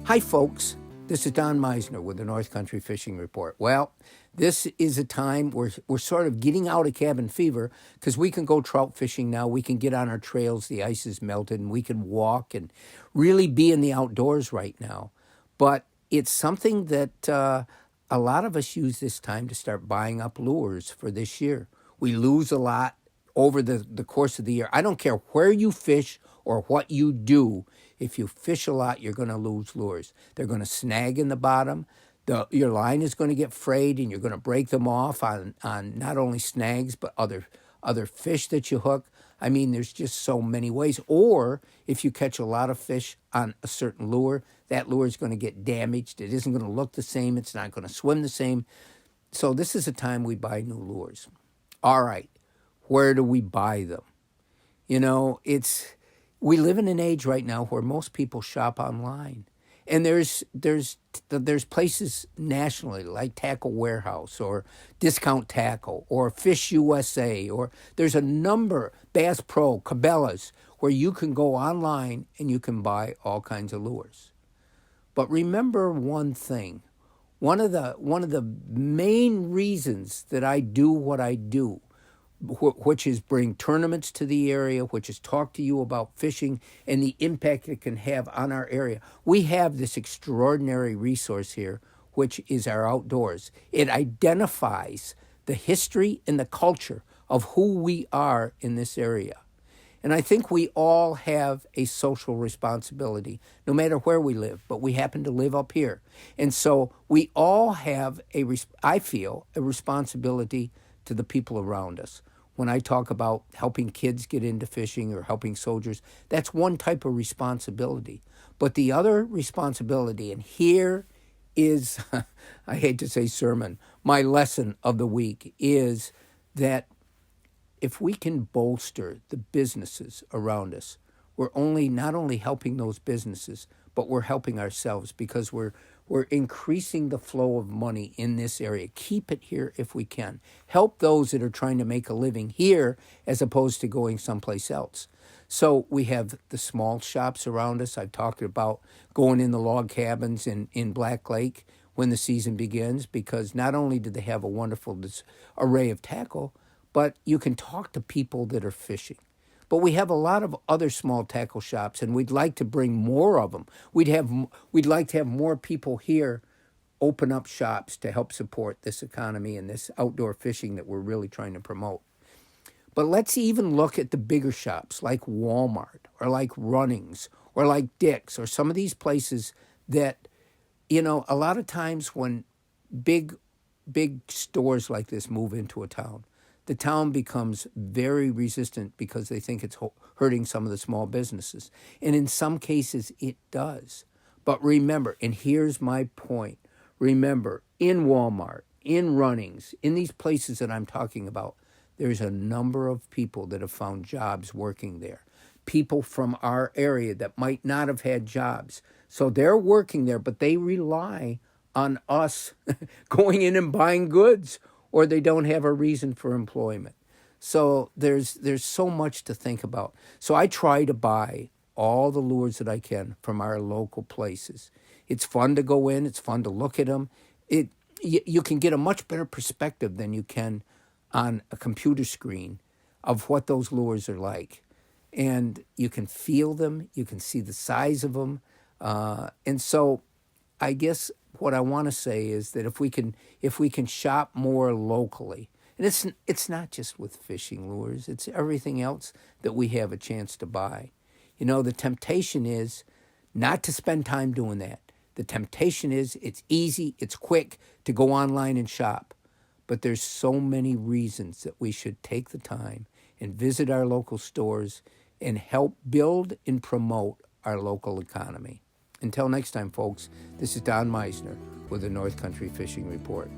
Hi, folks. This is Don Meissner with the North Country Fishing Report. Well, this is a time where we're sort of getting out of cabin fever because we can go trout fishing now. We can get on our trails. The ice is melted and we can walk and really be in the outdoors right now. But it's something that a lot of us use this time to start buying up lures for this year. We lose a lot over the course of the year. I don't care where you fish or what you do. If you fish a lot, you're going to lose lures. They're going to snag in the bottom. Your line is going to get frayed, and you're going to break them off on not only snags, but other fish that you hook. I mean, there's just so many ways. Or if you catch a lot of fish on a certain lure, that lure is going to get damaged. It isn't going to look the same. It's not going to swim the same. So this is a time we buy new lures. All right, where do we buy them? You know, we live in an age right now where most people shop online. And there's places nationally like Tackle Warehouse or Discount Tackle or Fish USA, or there's a number, Bass Pro, Cabela's, where you can go online and you can buy all kinds of lures. But remember one thing. One of the main reasons that I do what I do, which is bring tournaments to the area, which is talk to you about fishing and the impact it can have on our area. We have this extraordinary resource here, which is our outdoors. It identifies the history and the culture of who we are in this area. And I think we all have a social responsibility, no matter where we live, but we happen to live up here. And so we all have, I feel, a responsibility to the people around us. When I talk about helping kids get into fishing or helping soldiers, that's one type of responsibility. But the other responsibility, and here is, I hate to say sermon, my lesson of the week is that if we can bolster the businesses around us, we're not only helping those businesses, but we're helping ourselves because we're increasing the flow of money in this area. Keep it here if we can. Help those that are trying to make a living here as opposed to going someplace else. So we have the small shops around us. I've talked about going in the log cabins in Black Lake when the season begins, because not only do they have a wonderful array of tackle, but you can talk to people that are fishing. But we have a lot of other small tackle shops, and we'd like to bring more of them. We'd like to have more people here open up shops to help support this economy and this outdoor fishing that we're really trying to promote. But let's even look at the bigger shops like Walmart or like Runnings or like Dick's or some of these places that, you know, a lot of times when big stores like this move into a town, the town becomes very resistant because they think it's hurting some of the small businesses. And in some cases, it does. But remember, and here's my point, remember, in Walmart, in Runnings, in these places that I'm talking about, there's a number of people that have found jobs working there. People from our area that might not have had jobs. So they're working there, but they rely on us going in and buying goods, or they don't have a reason for employment. So there's so much to think about. So I try to buy all the lures that I can from our local places. It's fun to go in. It's fun to look at them. You can get a much better perspective than you can on a computer screen of what those lures are like. And you can feel them. You can see the size of them. And so I guess what I want to say is that if we can shop more locally, and it's not just with fishing lures, it's everything else that we have a chance to buy. You know, the temptation is not to spend time doing that. The temptation is it's easy, it's quick to go online and shop. But there's so many reasons that we should take the time and visit our local stores and help build and promote our local economy. Until next time, folks, this is Don Meissner with the North Country Fishing Report.